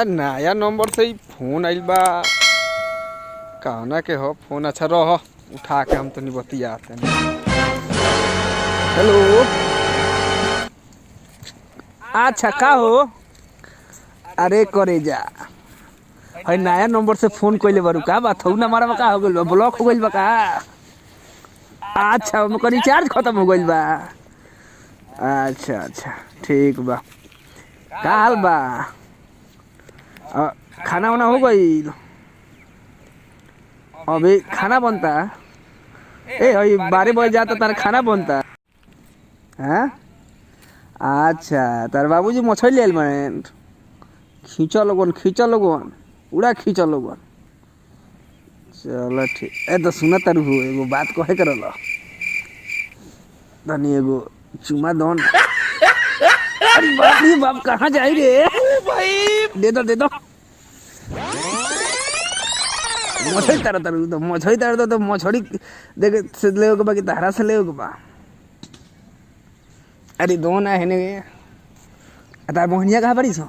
नया नंबर से ही फोन आइल बा, कहना के हो फोन। अच्छा रह, उठा के हम तो नहीं बतियाते। हेलो, अच्छा का हो? अरे करे जा, है नया नंबर से फोन कइले बारू, का बात हो? नंबर में का हो गइल बा? ब्लॉक हो गइल बा का? अच्छा, ओकर रिचार्ज खत्म हो गइल बा। अच्छा अच्छा ठीक बा। का हाल बा? खाना वाना हो गई? अभी खाना बनता? ए अभी 12 बज जाता, तार खाना बनता? हैं? अच्छा, तार बाबूजी मछली ले आइल बाड़े। खींचा लोगन उड़ा खींचा लोगन। चलो ठीक। ए तो सुना तारू हो, एगो बात कहे के रहल। तनी एगो चुमा दो ना। अरे बाप रे बाप, कहाँ जाई रे भाई? दे दो मछली तारा तारू तो मछली तारा तो मछली देखे से ले के बा कि तारा से ले के बा? अरे दो ना है ने। तार मोहनिया कहाँ बड़ी सो?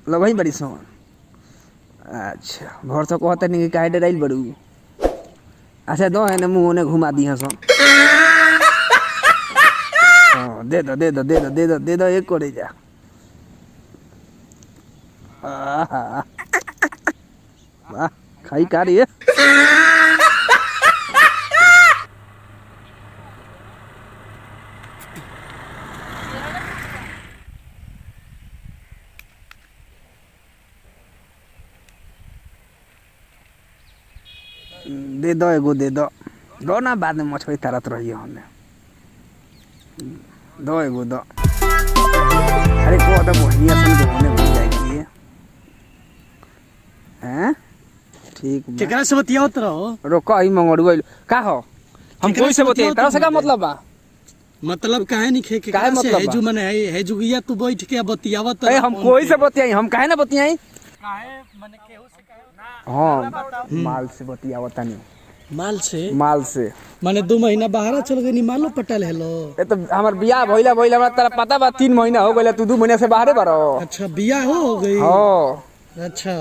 लगही बड़ी सो। अच्छा, घर से कहते नहीं कि काहे डराइल बड़ू? अच्छा दो है ना, मुँह ने घुमा दी हसन। दे दो एक करे जा। वाह, खाई का रे? दे दो एगो, दे दो ना, बाद में मछली तारत रही हमने। दो एगो दो। अरे को तो मोहनिया सन होने भूल जाएगी। हैं? ठीक बा। केकरा से बतियावत रहो? रोको, आई मंगड़ू आइल का हो? हम कोई से बतियाई, तारा से का मतलब बा? मतलब काहे नहीं खे? काहे मतलब हेजू माने है जुगिया तू बैठ के बतियावत रहो। हम कोई से बतियाई, हम काहे ना बतियाई? काहे माने केहू से काहे? हां, माल से बतियावत नहीं। माल से माने 2 महीना बाहर चल गई, मालो पटल हेलो। ए तो हमर बियाह भइला हमरा तारा पता बा। 3 महीना हो गइला, तू 2 महीना से बाहरे बारो। अच्छा, बियाह हो गई? हां। अच्छा,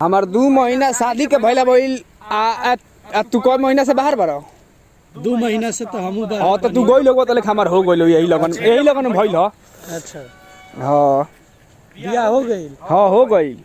हमार 2 महीना शादी के भइला भइल। आ तू कौन महीना से बाहर बारो? 2 महीना से तो हमहू बाहर। हां, तो तू गइल होगो तले हमार हो गइल, यही लगन भइल ह। अच्छा, हां, बियाह हो गई? हां हो गइल।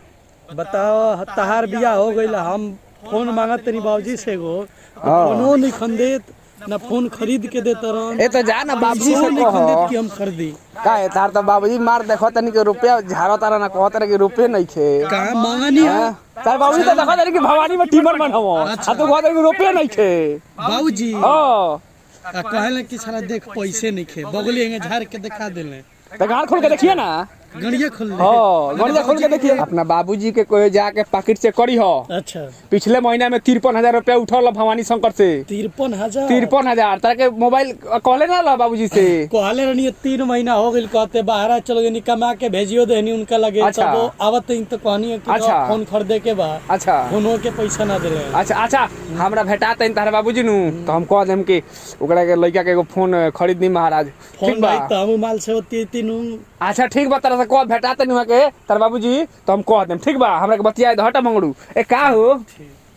बताओ, तहार बियाह हो गइल, हम फोन मांगत तनी बाबूजी से एगो, फोनो नहीं खंदेत ना, फोन खरीद के देता रह। ए तो जा ना बाबूजी से नहीं कहो खंदेत कि हम खरीदी। का है तार? तो बाबूजी मार देखो तनी के रुपया झारो तारा ना, कहत रे कि रुपये नहीं खे। कहां मांगनी है? तार बाबूजी तो देखो तनी कि भवानी में टीमर बनहवो। आ तू कहत रे कि रुपये नहीं खे। बाबूजी हां, कहले कि साला देख पैसे नहीं खे, बगली एंगे झाड़ के दिखा देले। तो गाड़ खोल के देखिए ना। गड़िया खोल ले। हां, गड़िया खोल के देखिए। अपना बाबूजी के कोई जाके पैकेट से करी हो। अच्छा, पिछले महीना में 53,000 रुपया उठल भवानी शंकर से। 53,000 तारा के मोबाइल कहले ना ला बाबूजी से? कहले रहनी 3 महीना हो गइल, कहते बाहर चल गई, कमा के भेजियो देनी उनका लगे। अच्छा। तब आवत तो कहनी कि अच्छा। फोन खरीदे के बा। अच्छा, फोनो के पैसा ना देले। अच्छा हमरा भेटाते तारा बाबूजी नु, तो हम कह देम कि ओकरा के लइका के एगो फोन खरीदनी महाराज। ठीक फोन बा? भाई तो हम माल से होती तीनू। अच्छा ठीक बा, तारा से कह भेटाते नु के तार बाबूजी, तो हम कह देम। ठीक बा, हमरा के बतिया दे। हटा मंगड़ू, ए का हो?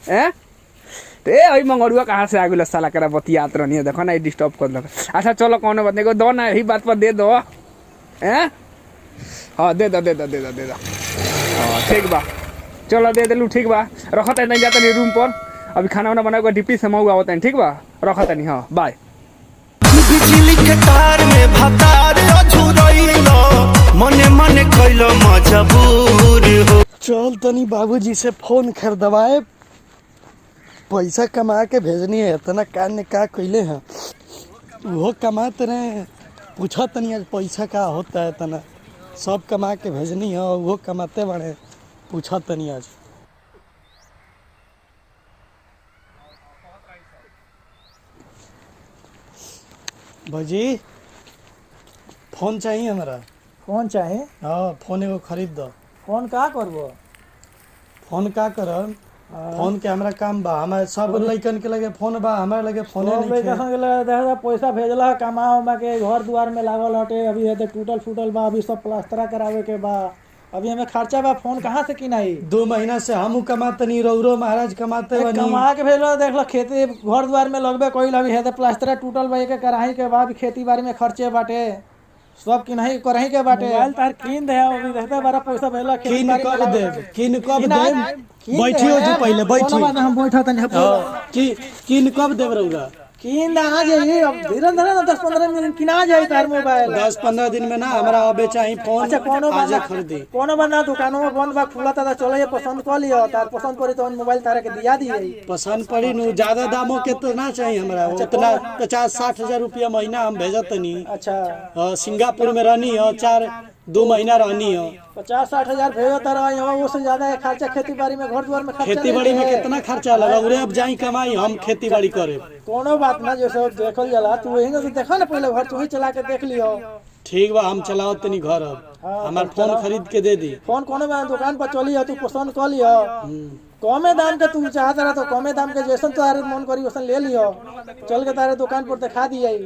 हैं? ते ओई मंगड़ुआ कहां से आ गेल साला? करा बतियात रहनी, देखो ना, डिस्टर्ब कर लग। अच्छा चलो, कोनो बात नहीं, को दो ना, यही बात पर दे दो। हैं? हां, दे दो। हां ठीक बा, चलो दे देलू। ठीक बा, रखत नहीं जाता नहीं रूम पर। अभी खाना वाना बना के डिप्टी से मऊ आवत है। ठीक बा, रखत नहीं। हां बाय। बिजली के तार में भतार अझुरइलो, मने कइलो मजबूर हो। चल तनी बाबूजी से फोन खरीदवाए, पैसा कमा के भेजनी है। इतना कान का कइले हैं, वो कमाते रहे। पूछा तनी आज पैसा का होता है, तना सब कमा के भेजनी है, वो कमाते बड़े। पूछा तनी आज। भाजी, फोन चाहिए हमारा। फोन चाहे? हाँ, फोन एगो खरीद दो। फोन का करबो? फोन का करब, फोन के हमरा काम बा, हमारे सब लइकन के लगे फोन बा, हमारे लगे फोने सब नहीं लइका है। संग देखा पैसा भेजला कमा उमा के घर दुआर में लागल हटे, अभी है टूटल फूटल बा, अभी सब प्लास्टरा करावे के बा, अभी हमें खर्चा बा, फोन कहाँ से किनाई? 2 महीना से हम कमाते नहीं, रौरो महाराज कमाते बनी। कमा के भेजला देख लो, खेती घर दुआर में लगबे कइल, अभी है प्लास्टरा टूटल बा, एक कराही के बाद खेती बाड़ी में खर्चे बाटे, सब किनाही करही के बाटे। मोबाइल तार कीन दे, अभी देखते बड़ा पैसा भेजला खेती किन बाड़ी में कब लागे। देव, किन कब किन देव, बैठियो जी पहले कोनो बैठी। बात ना, हम बैठा तनी किन कब देव रौरा? किन आ जाई, अब धीरे धीरे ना 10-15 मिनट किना जाई तार मोबाइल। 10-15 दिन में ना, हमरा अबे चाहिए फोन। अच्छा कोनो आजे बात खरीदी। कोनो बात ना, दुकानों में बंद बा, खुला था चले, पसंद कर लियो, तार पसंद पड़ी तो मोबाइल तारे के दिया दिए। पसंद पड़ी नु, ज्यादा दामों के तो ना चाहिए हमरा, उतना 50-60 हजार रुपया महीना हम भेजत नहीं। अच्छा सिंगापुर में रहनी है, 2 महीना रहनी है। 50-60 हजार भेजो तारा, यहाँ वो से ज्यादा है खर्चा खेती बाड़ी में, घर द्वार में खर्चा खेती बाड़ी में कितना खर्चा लगा, उरे अब जाई कमाई, हम खेती बाड़ी करे। कोनो बात ना, जैसे देखल जाला तू वही ना, तो देखो ना पहले घर तू ही चला के देख लियो। ठीक बा, हम चलाओ तनी घर, अब हमार फोन खरीद के दे दी। फोन कोनो बात दुकान पर चली हो, तू पसंद कर लियो, कमे दाम के तू चाहत रहा तो कमे दाम के जैसन तारे मन करी वैसन ले लियो, चल के तारे दुकान पर दिखा दिए,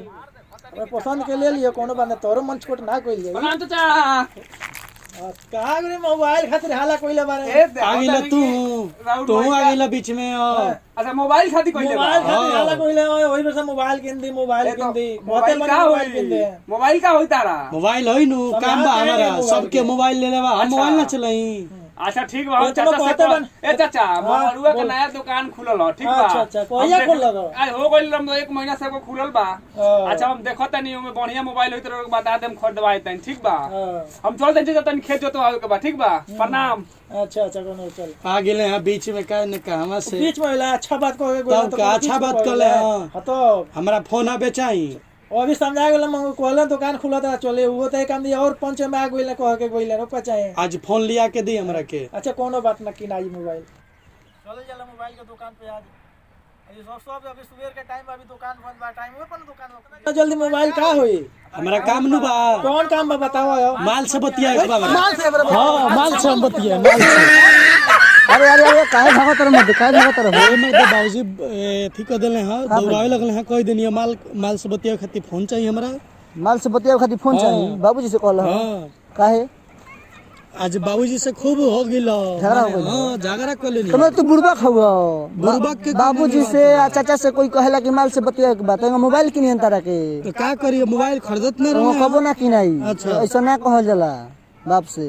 पसंद के ले लियो, कोनो बात ना, तोरो मन छोट ना कोई ले। प्रणाम चाचा। कहाँ गए मोबाइल खातिर हाला कोइले बारे? आ गइला तू आ गइला बीच में। अच्छा मोबाइल खाती कोई मोबाइल खातिर हाला कोइले, वही वैसा मोबाइल किन दी, मोबाइल किन दी, बहुते बड़ा मोबाइल किन दे। मोबाइल का होई तारा? मोबाइल है नु, काम बा हमारा, सबके मोबाइल ले लेवा, हम मोबाइल ना चलाई। अच्छा ठीक बा, चाचा ए चाचा मरुआ का नया दुकान खुलल ह, ठीक बा? अच्छा कहिया खोलल? आज हो गइल 1 महीना से को खुलल बा। अच्छा हम देखत तनी ओमे बढ़िया मोबाइल होई त बता देम, खरीदवाई तनी, ठीक बा? हम चल तनी तनी खेत जोतवावे के बा, ठीक बा? प्रणाम। अच्छा कोनो चल आ गेले हैं बीच में, का न कहवा से बीच में होला, अच्छा बात कहे तब का अच्छा बात कर ले। हां तो हमरा फोन आबे चाहिए, अभी समझा गेल, हम कहले दुकान खुला था चले, वो तो काम दिया, और पंच में आ गइल कह के गइल रोपा चाहे। आज फोन लिया के दी हमरा के। अच्छा कोनो बात ना, किनाई मोबाइल चले जाला मोबाइल के दुकान पे आज, अभी सब अभी सुबह के टाइम, अभी दुकान बंद बा, टाइम में अपन दुकान ओतना जल्दी मोबाइल का होई? हमरा काम नु बा। कौन काम बा बताओ? माल से बतिया एक बार। माल से हां माल से हम बतिया, माल से। अरे काहे भागत रह, मत काहे भागत रह? ए में बाबूजी एथी कर देले हां, दौड़ावे लगले हां, कह देनी माल से बतिया खातिर फोन चाहिए हमरा। माल से बतिया खातिर फोन चाहिए, बाबूजी से कहल हां काहे? आज बाबूजी से खूब हो गेल, झगड़ा हो गइल? हां झगड़ा कर लेनी। तुम तू बुड़बक हुआ, बुड़बक के बाबूजी से आ चाचा से कोई कहेला कि माल से बतिया के बात है, मोबाइल किनी तारा के, तो का करिए, मोबाइल खरीदत ना वो रहे। कबो ना किनाई। अच्छा। ऐसा ना कहल जाला बाप से,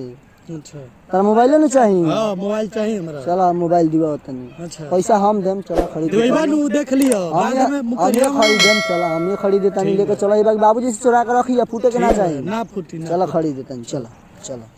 अच्छा तारा मोबाइल नहीं चाहिए? हां मोबाइल चाहिए हमरा। चला मोबाइल दिवा तनी, अच्छा पैसा हम देम, चला खरीद देबा नु, देख लियो बाद में हम मुकरिया खरीदेम, चला हम खरीदे तनी, लेके चला, बाबूजी से चुरा के रखिया, फूटे के ना चाहिए, ना फूटी ना। चला खरीदे तनी, चला चला।